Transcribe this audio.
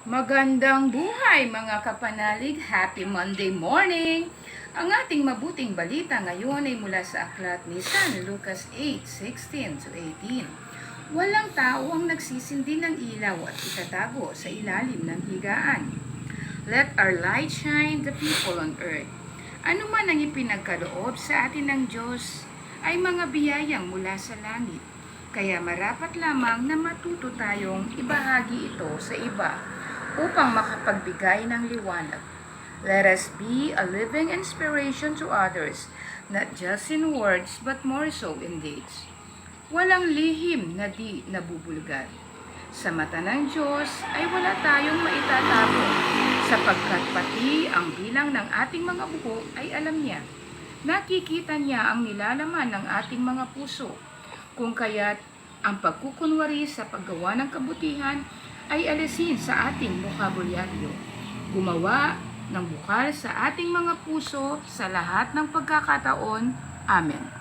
Magandang buhay mga kapanalig! Happy Monday morning! Ang ating mabuting balita ngayon ay mula sa aklat ni San Lucas 8:16 to 18. Walang tao ang nagsisindi ng ilaw at itatago sa ilalim ng higaan. Let our light shine the people on earth. Ano man ang ipinagkaloob sa atin ng Diyos ay mga biyayang mula sa langit. Kaya marapat lamang na matuto tayong ibahagi ito sa iba upang makapagbigay ng liwanag. Let us be a living inspiration to others, not just in words but more so in deeds. Walang lihim na di nabubulgar. Sa mata ng Diyos ay wala tayong maitatago, sapagkat pati ang bilang ng ating mga buhok ay alam niya. Nakikita niya ang nilalaman ng ating mga puso, kung kaya't ang pagkukunwari sa paggawa ng kabutihan ay alisin sa ating bokabulyaryo. Gumawa ng bukal sa ating mga puso sa lahat ng pagkakataon. Amen.